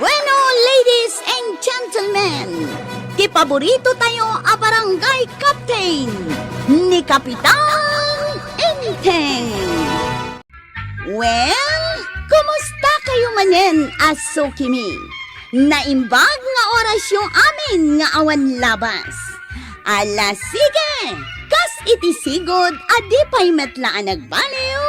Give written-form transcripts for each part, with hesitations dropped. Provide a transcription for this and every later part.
Bueno, ladies and gentlemen, ti paborito tayo a barangay captain ni Kapitan Enteng. Well, kumusta kayo manen, Asukimi? Naimbag nga oras yung amin nga awan labas. Ala sige, kas iti sigod adi pa'y metlaan nagbaliw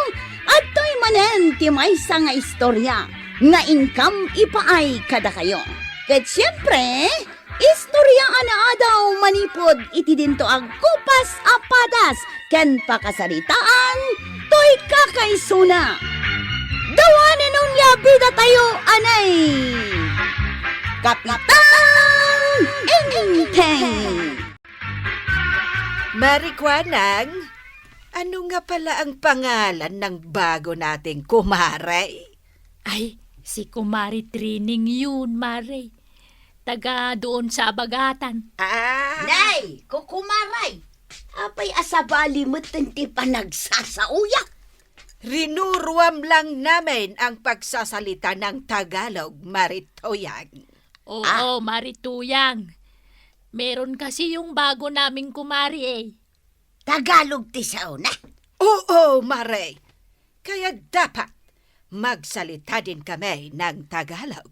at to'y manen ti maysa nga istorya nga income ipaay kada kayo. Ket siyempre, istorya ana daw manipod iti dinto ag kupas apadas ken pakasaritaan to'y kakaysuna. Dawanan nung yabida tayo anay Kapitan Enteng. Marikwanang, ano nga pala ang pangalan ng bago nating kumare? Ay, si Kumari Trining yun, Mare. Taga doon sa Bagatan. Nay, kukumaray. Apay asabali mo ti panagsasauyak. Rinuruam lang namin ang pagsasalita ng Tagalog, Maritoyang. Oo, Marituyang. Meron kasi yung bago naming kumari eh. Tagalog ti sauna. Oo, Mare. Kaya dapat magsalita din kami ng Tagalog.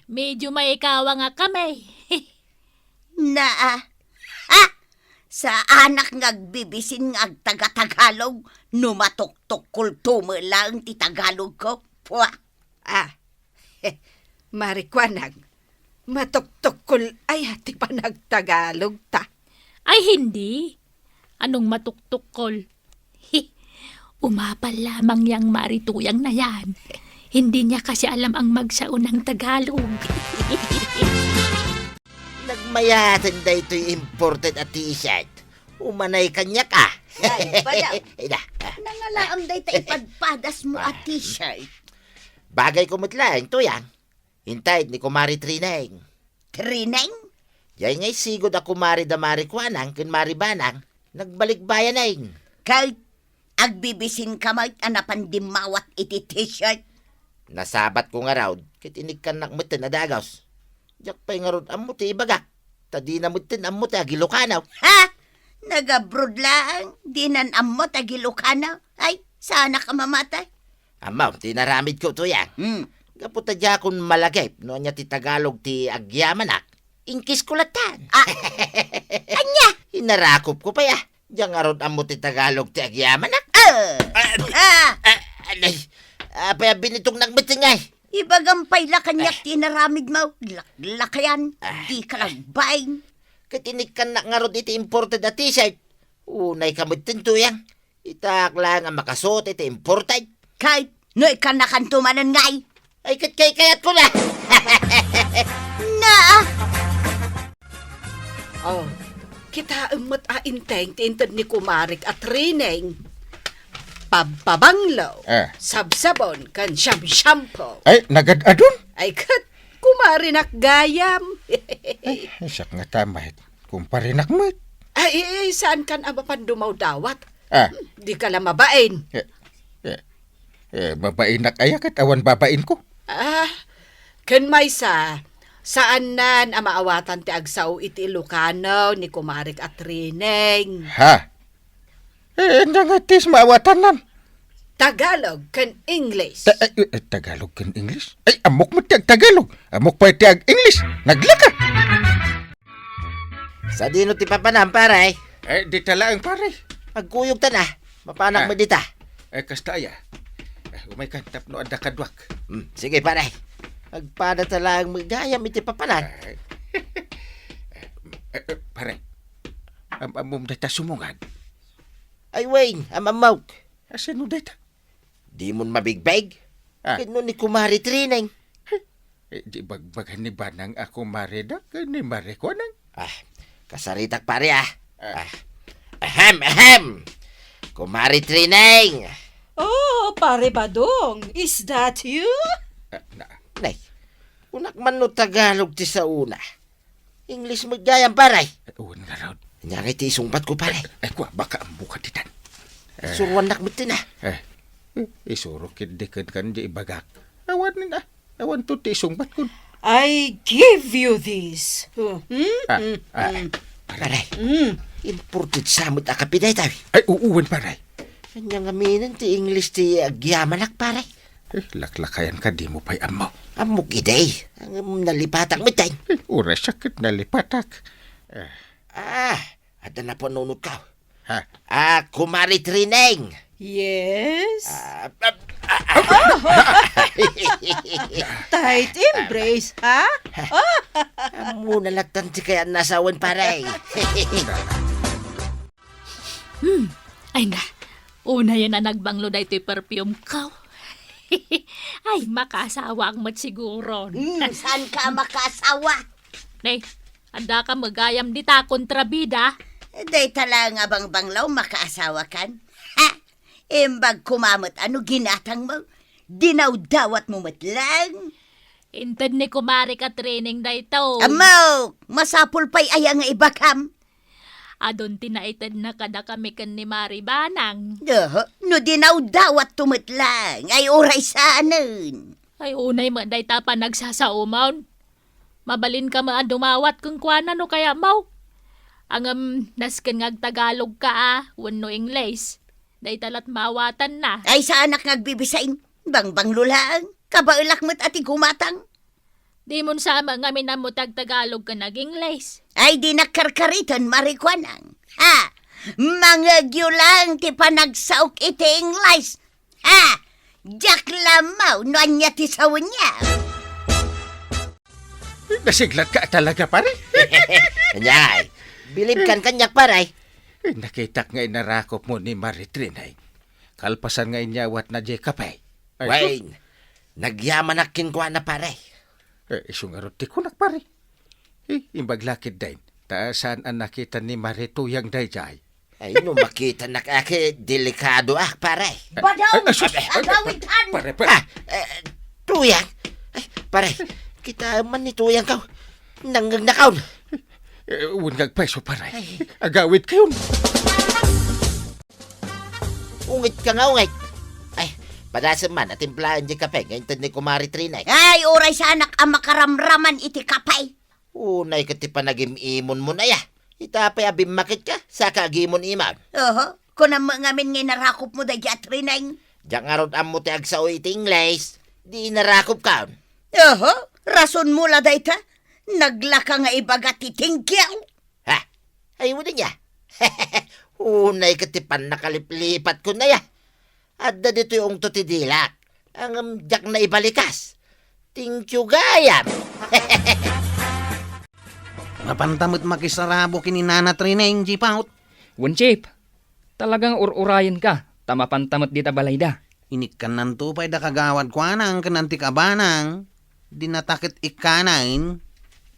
Medyo may ikawa nga kami. Sa anak ngagbibisin ngag taga-Tagalog, numatuktok kultumo lang ti Tagalog ko. Pwa. Marikwanang, matuktokol ay hati pa nagtagalog ta. Ay hindi. Anong matuktukol? Umapal lamang yang Marituyang na yan. Hindi niya kasi alam ang magsaon ng Tagalog. Nagmayatan da ito'y imported at t-shirt. Umanay kanya ka. Ay, badaw. Nangalaam day ta ipadpadas mo at t-shirt. Bagay ko mutlang, tuyang. Hintay ni Kumari Trineng. Trineng? Yay ngay sigod ako Mari da Marikwanang kun Mari Banang. Nagbalik bayanay. Kahit agbibisin ka may anapan dimawat iti t-shirt. Nasabat ko nga raw, kit inikkan nakmutin na dagos. Jak pa'y nga rod amuti ibagak. Tadi na mutin amuti agilokanaw. Ha? Nagabroad lang. Di nan amot agilokanaw. Ay, sana ka mamatay. Amaw, tinaramid ko tuyang. Kaputa dya akong malagay, no niya ti Tagalog ti agyamanak. Ingkis kulatan. Anya? Hinarakop ko pa ya. Diyan nga ron amo ti Tagalog ti agyamanak. Paya binitong nagmitingay. Ibagampay la kanyak tinaramid mo. Lakayan. Di ka lang baing. Katinig ka na nga ron iti imported na t-shirt. Unay kamit tuyang. Itak lang ang makasuot iti imported. Kahit no ikanakantumanan ngay. Ay kayat ko na. Na! Oh, kita umot ainteng tintad ni Kumarik at Rineng. Pababanglo, sabsabon, kan shampoo. Ay, nagad-adun? Ay kat, Kumarinak gayam. Ay, isak nga tamay. Kumparinak mo. Ay, saan kan abapan dumaw dawat? Di ka lang mabain. Babainak ayakat, awan babain ko. Kan may saan nan amaawatan ti agsaw iti Ilocano ni Kumarik at Rineng. Ha? Nangatis maawatan nan. Tagalog kan English. Tagalog kan English? Ay, amok mo tiag Tagalog. Amok pa tiag English. Naglaka. Sa dino ti papanam paray. Ay, di tala ang pare. Magkuyog ta na. Mapanak mo dita. Ay, kasta ya. Umay kantap no ada kadwak. Sige paray. Agpada talang magayam iti papanan. Pare. Amom data sumungan. Ay Wayne, amamaw. Asan no data? Di mo mabigbeg. Kino ni Kumari Trineng. Di bagbagan ni Banang ako mareda ni Marikwanang. Kasaritak pare Ahem. Kumari Trineng. Oh, pare Badong, is that you? Nay, unak man no Tagalog ti sa una. English mo gayam paray. Oo na raw. Nyari ti isungpat ko pare. Ay kwa, baka ang buka titan. Suruan nakmitin Isuro kindikan kan di ibagak. Awan na. Awan to tisong bat kun. I give you this. Paray, imported samot akapiday tayo. Ay, uuwan paray. Kanyang aminan ti English ti agyamanak paray. Laklakayan ka, di mo pa'y amaw. Amok iday, ang nalipatak mo tayo. Oras sakit na lipatak. Ada na po nunod ka. Ha? Kumari Trineng. Yes. Tight Tight embrace, ha? Muna lagtan ti kaya nasawan paray. Ay na, una yan na nagbanglo na ito'y perfume ko. Ay, makasawa ang mat siguro. Saan ka makasawa? Nay, anda ka magayam di ta kontrabida. Day tala nga bang banglaw makaasawa kan? Ha? Imbag kumamot ano ginatang mo? Dinaw-dawat mo matlang? Inted ni kumari ka training na ito. Amaw! Masapul pa'y aya nga ibakam. Adon tinaited na kada kami kan ni Mari Banang. No dinaw-dawat tumatlang. Ay oray saanan. Ay unay mo day ta pa nagsasaumaw. Mabalin ka maan dumawat kung kuana no kaya mau. Ang nasken ngag Tagalog ka wenno English. Day talat mawatan na. Ay sa anak ngagbibisain. Bang lulang. Kabailak mo't ati gumatang. Di mon sama nga minamutag Tagalog ka nag English. Ay di nakarkariton marikwanang. Ha? Mga gyulang ti panagsaok iti English. Ha? Jack lamaw no anya ti sawan niya. Nasiglat ka talaga, pare. Kanyay, bilib kan kanyak paray. Nakita nga inarakop mo ni Maritrinay. Kalpasan nga inyawat na di kapay. Wayne, nagyamanak kinkwa na paray. Isungarot ti kunak, pare. Imbaglakid dain. Taasan ang nakita ni Marituyang dayjay. Ay, no makita na kake, delikado paray. Badaw! sus! Agawitan! Pare, pare. Tuyang? Ay, paray, kita man ni tuyang ka. Nangang nakaw. Unggag peso, pare. Agawit kayo. Ungit ka nga, ungit. Ay, padasa man, atimplahan di kape. Ngayon ni Kumari Trinay. Ay, oray sa anak ang makaramraman iti kapay. Unay ka ti panagim-imon mo na ya. Itapay abim makit ka, sa kagimon iman. Kung ngamin nga narakop mo da jat rinay. Diyan nga ron amo ti agsaw iti Ingles. Di narakop ka. Rason mula da ita. Naglaka nga ibaga ti tingkyaw. Ha? Ay mo din ya. Unay ka ti pan nakaliplipat ko na ya. Adda dito yung tutidilak. Ang jak na ibalikas. Tingkyu gayam. Mapantamot makisarabo kininana Trineng, Jipaut. Chip, talagang ururayan ka. Tamapantamot di tabalayda. Inikkan nanto pa'y da kagawad kwa nang kananti kabanang. Dinatakit ikanain.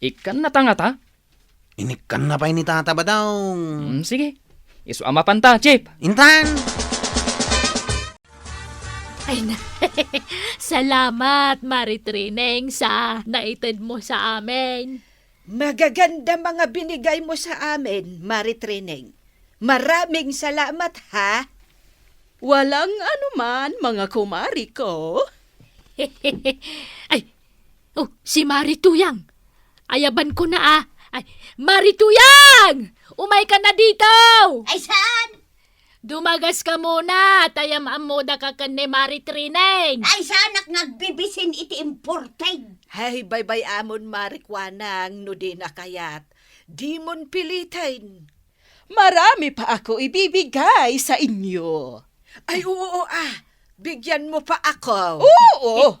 Ikan na tangata? Inikkan na pa'y ni tataba daw. Sige, isu amapanta, Chip. Intan! Ay na, salamat Mari Trineng sa naited mo sa amin. Magaganda mga binigay mo sa amin, Mari Trineng. Maraming salamat, ha? Walang anuman, mga kumari ko. Ay, si Mari Tuyang. Ayaban ko na Ay, Mari Tuyang! Umay ka na dito! Ay saan? Dumagas ka muna, tayam amoda ka kan ni Mari Trineng. Ay sa anak ngagbibisin iti imported. Hay, bye-bye amon marikwanang no di na kayat. Di mon pilitin. Marami pa ako ibibigay sa inyo. Ay, oo, bigyan mo pa ako. Oo!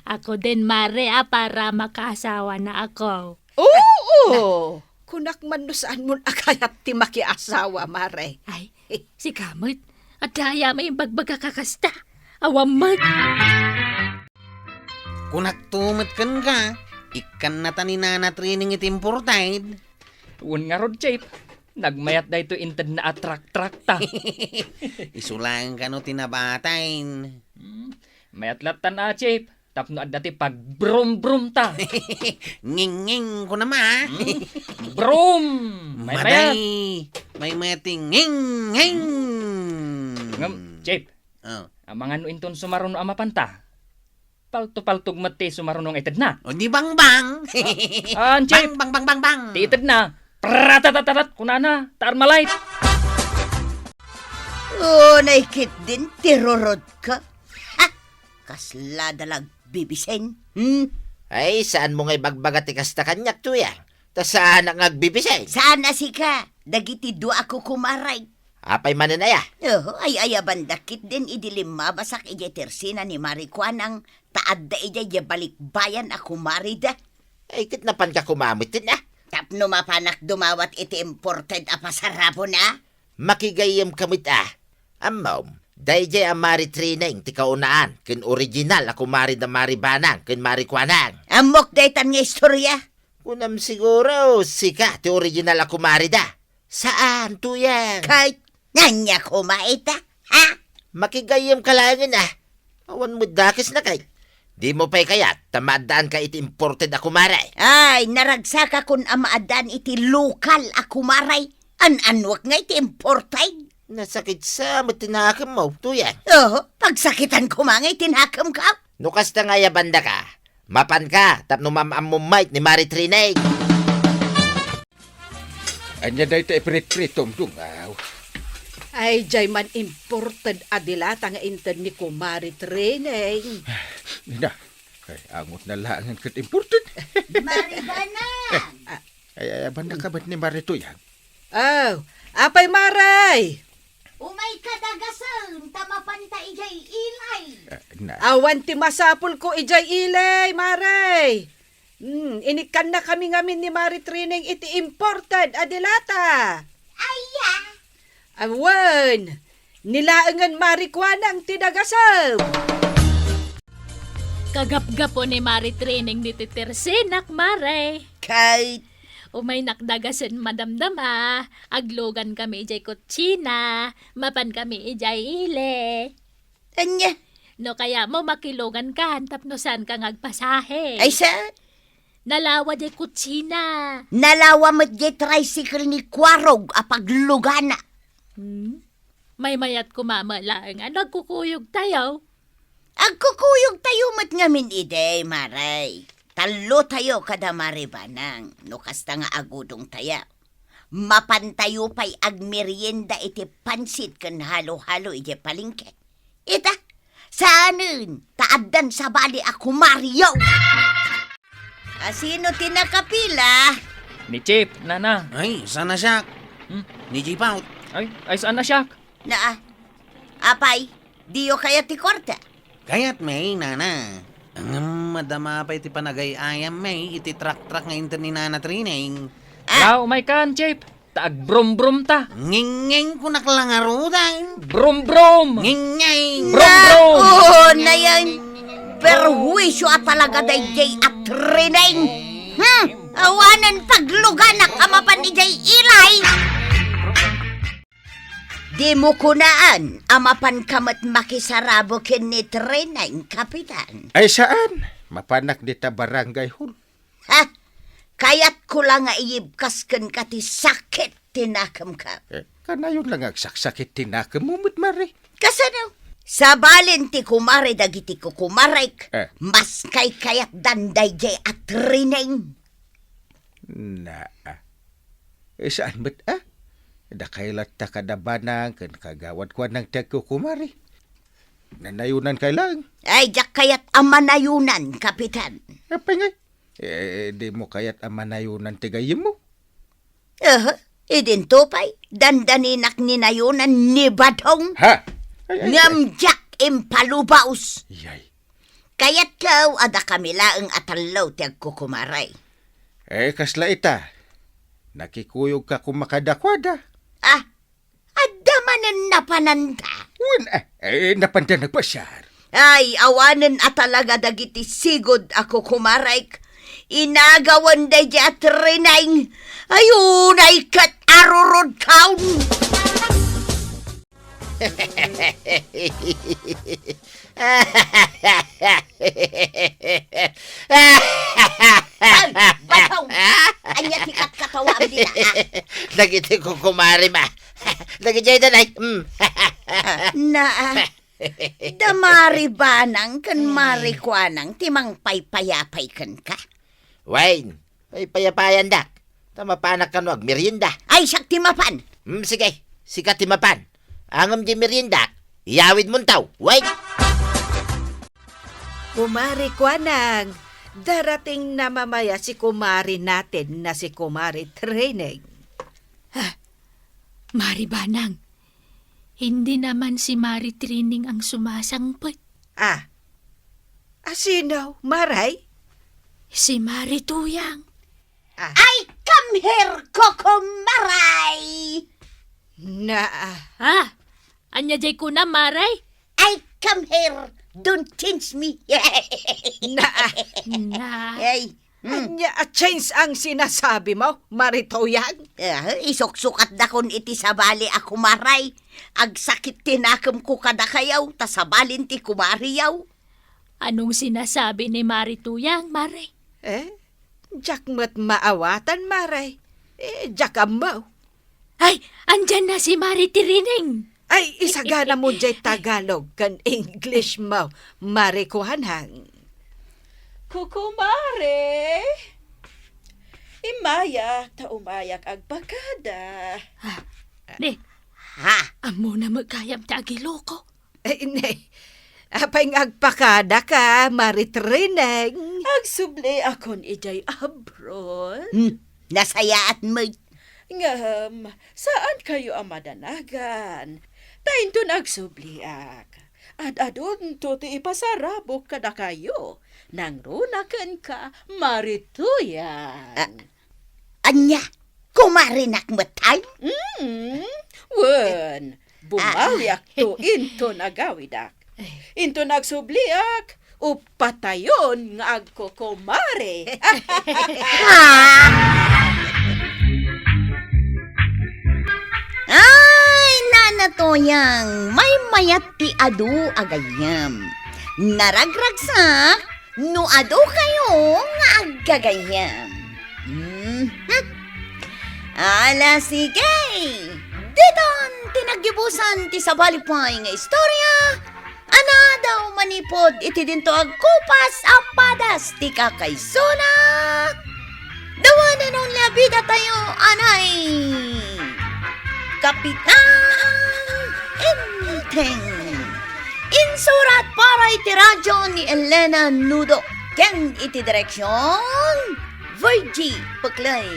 Ako din, Mari, para makasawa na ako. Oo! Kunak man no saan mon akayat ti makiasawa, Mare. Ay, si Kamot, at daya may bagbaga kakasta. Awamat. Kunak tumat kan ka. Ikan na taninana Trineng itimportaid. Nga rod, Chip. Nagmayat da ito inted na atrak-trakta. Isulang ka no tinabatain. Mayat-latan Chip. Tapno at dati pag brum-brum ta. Nging-nging ko naman. Brum! May mayat. Maday! May meting nging-nging! Ngam, Chip. Oh. Ang mga nuinton sumaron no amapanta. Palto-paltog mati sumarunong itad na. O di bang bang. Anjay, bang bang bang bang bang. ti itad na. Pratatatat kunana, taarmalay. Naikit din, tirorod ka. Ha? Kasla dalag bibisen. Ay, saan mo ngay bagbagat ikasta kanyak tuyang? Ta saan ang agbibisay? Sana si ka, dagiti do ako kumaray. Apay maninaya. Ay bandakit din idilim mabasak ije tersina ni Marikwanang taad da ije balikbayan ako marida. Ay, kitnapan ka kumamit din ah. Tapno mapanak dumawat iti imported a pasarabo na. Makigayam kamit ah. Amom, dayjay ang mari training ti kaunaan, kin original ako mari na mari banang, kin mari kwanang. Amok daytan nga istorya. Kunam siguro, sika ti original ako mari da. Saan, tuyang? Kahit nanya kumaita, ha? Makigayam kalangin ah. Awan mo dakis na kay. Di mo pa'y kayat, tamadaan ka iti imported ako maray. Ay, naragsaka kun amaadaan iti lokal ako maray. Anwak nga iti imported. Nasakit sa matinakam mo, tuyang. Pagsakitan ko mga itinakam ka. Nukas na nga banda ka. Mapan ka, tapno mamamumait ni Mari Trinay. Anya dahi tayo prit-pritom dungaw. Ay, jay man imported adilata nga inted ni Kumari Treneng. Nina, ay angot na langan kat important. Maribanang! Ay, banda ka ba't ni Maritoyang? Oh, apay Maray! Umay kadagasan, tamapanta ijay ilay. Na, Awan ti masapul ko ijay ilay, Maray! Inikan na kami ngamin ni Mari Treneng iti imported adilata. Aya! Awan! Nilaangan marikwanang tidagasaw! Kagap-gapo ni Mari Training ni Titersinak, Mare. Kahit Umay nakdagasan madamdama, aglogan kami ijay kutsina, mapan kami ijay ile. anya, No kaya mo makilogan ka, tapno saan ka ngagpasahe. ay sa Nalawa jay kutsina. nalawa mo't jay tricycle ni Kwarog apaglugana. May mayat kumamalang, nagkukuyog tayo. Agkukuyog tayo mo't ngamin ide, Maray. Talo tayo kada maribanang, no kasta nga agudong tayo. Mapantayo pa'y agmerienda iti pansit kan halo-halo iti palingke. Ita, saanin, taaddan sa bali ako Mario. Sino tinakapila? Ni Chip, nana. Ay, sana siya. Ni Jipaut. Ay saan na siya? Na, apay, diyo kaya ti korta. Kaya't may, nana. Ang madama pa iti panagay ayam may iti trak-trak nga inter ni Nana Trineng. Lao, may kan, Chip. Taag brum-brum ta. Nging-nging ko naklangarudan. Brum-brum! Nging-nging. Brum-brum! Na yan, perwisyo at talaga day at rineng. Awanan pagluganak amapan ni Jay Ilay. Di mo kunaan, amapan kamat makisarabo kin ni Trineng, kapitan. ay saan? Mapanak di ta barangay hul. Ha? Kaya't ko lang nga iibkas kan kati sakit tinakam ka. Kanayon lang agsaksakit tinakamumot, Mari. Kasano? Sa balin ti kumare dagiti ko kumarek, mas kay kayat danday jay at rineng. Na, saan ba't Dakailat ta kadabanang kan kagawad ko ng tagko kumari. Nanayunan kailang. Ay, jak kayat amanayunan, kapitan. Apa nga? Di mo kayat amanayunan tigayim mo. Idin tupay, dandaninak ninayunan ni Badong. Ha? Ngamjak impalubaos. Yay. Kayat kaw ada kamilaang atalaw tiyag kukumaray. Kasla ita. Nakikuyog ka kumakadakwada. Adamanan na pananda. Napanda nagpasyar. Ay, awanan at talaga dagiti sigod ako kumaray. Inagawan day at rinay. Ayun ay kat arurod kaun. Batong, anya tikat katawa din Nagiti ko kumari ma. Nagijay danay. na, Damari banang kan marikwanang timang paypayapay kan ka. Wayne, ay payapayan dak. Tama panak kan wag merienda. Ay, siyak timapan. Sige, sikat timapan. Angam di merienda, iyawid mo taw. Wayne. Kumari Kwanang, darating na mamaya si kumari natin na si kumari Training. Mari Banang, hindi naman si Mari Trining ang sumasangpot. Sino? Maray? Si Mari Tuyang. Ay, come here, Kokomaray! Anya jay ko na, Maray? Ay, come here! Don't change me! Na. Ay, Anya, change ang sinasabi mo, Maritoyan? isok-sukat da kon iti sabali ako maray. Agsakit tinakam ko kada kayaw, tasabalin ti kumariyaw. Anong sinasabi ni Mari Tuyang, Maray? Jack mo't maawatan, Maray. Jack amaw. Ay, andyan na si Mari Trining. Ay, isagana mo jay Tagalog kan English mo, Marikuhanang. Kukumare! Imaya, taumayak agpagkada. Ni, Ha? amo na magkayam ta agiloko. Ne, apay agpakada ka, Maritrining. Agsubli akon ijay abroad. Nasayaan mo. Ngam, saan kayo ang madanagan? Tainton agsubliak. At adon to ti ipasarabok kada kayo. Nang runakan ka, Marituyan. Anya, kumarinak mo tayo? Wen, bumawiak to into nagawidak. Into nagsubliak, upatayon nga agkokomare. Ay, nanatoyang, may mayat ti adu agayam. Naragragsak, no adu kayo nga agagayam. Ala, sige. Diton, tinagibusan ti sabalipay nga istorya. Ana daw manipod iti dinto agkupas apadas ti kakaysuna. Dawanan nung labida tayo, anay. Kapitan Inteng. Insurat para iti radyo ni Elena Nudo. Ken iti direksyon Virgie Paklay.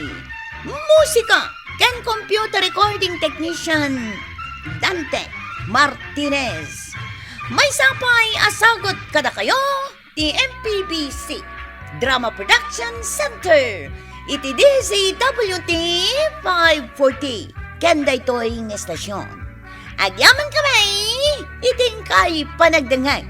Musika ken computer recording technician Dante Martinez. May sapay asagot kada kayo ti MPBC Drama Production Center. Iti DCWT 540. Kenda ito'y estasyon. Agyaman kami, iting kay panagdangay.